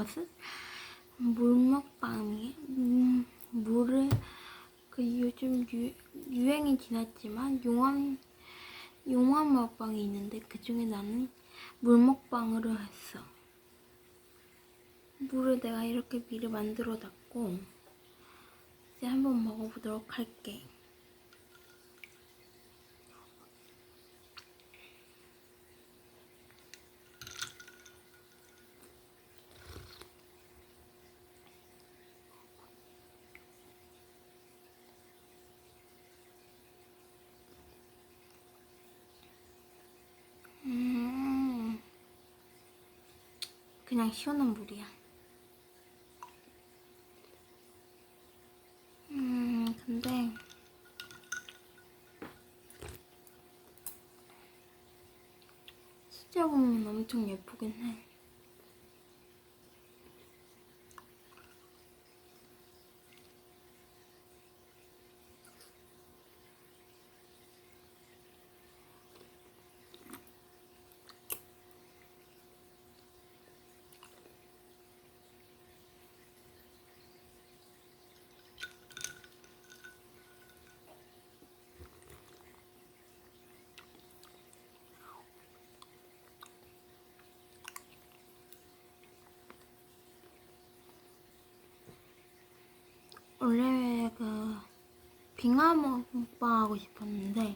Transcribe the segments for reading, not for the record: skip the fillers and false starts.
것은 물 먹방이에요. 물을 요즘 유행이 지났지만 용암 먹방이 있는데 그 중에 나는 물 먹방으로 했어. 물을 내가 이렇게 미리 만들어 놨고 이제 한번 먹어보도록 할게. 그냥 시원한 물이야. 근데 실제 보면 엄청 예쁘긴 해. 원래 빙하 먹방 하고 싶었는데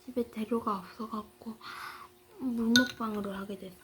집에 재료가 없어갖고 물 먹방으로 하게 됐어.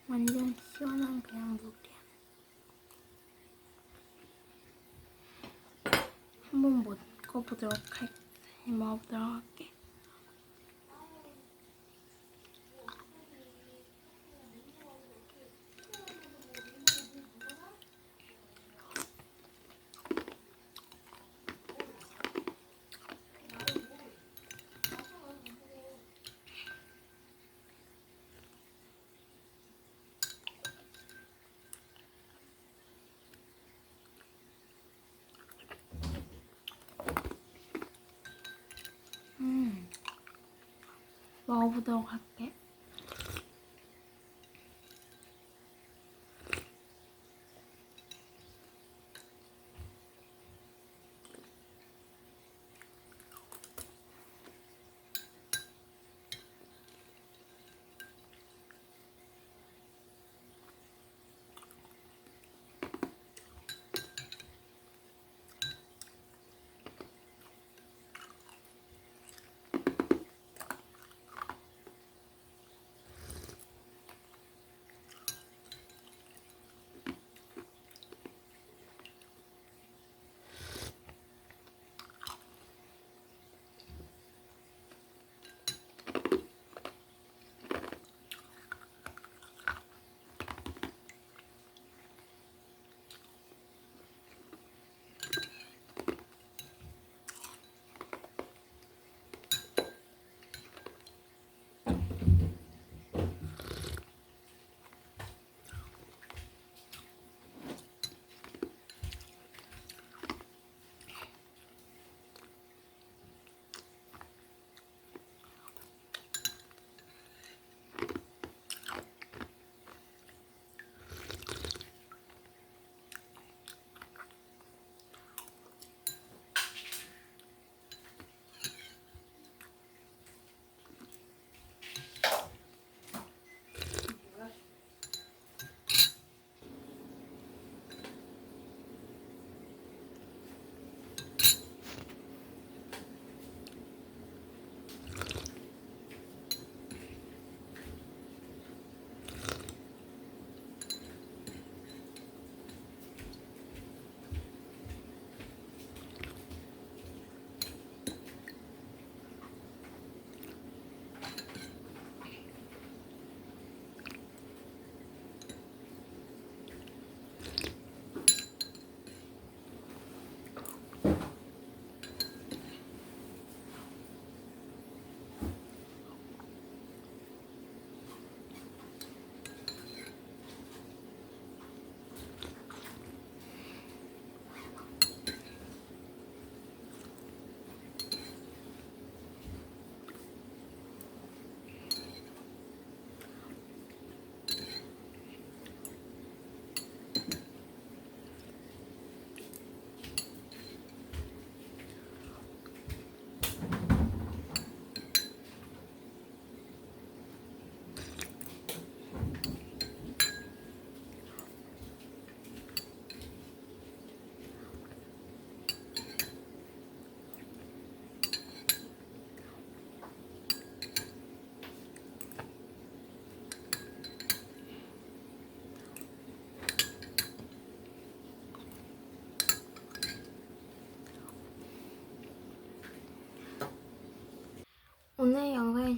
완전 시원한 그냥 물이야. 한번 먹어보도록 할게. 먹어보도록 할게.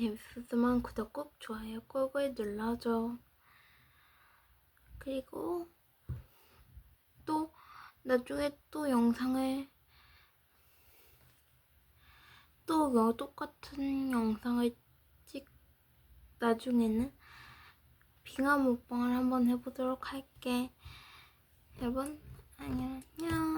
재밌었으면 구독 꼭 좋아요 꾹꾹 눌러줘. 그리고 또 나중에 또 영상을 또 똑같은 영상을 나중에는 빙하 먹방을 한번 해보도록 할게. 여러분 안녕.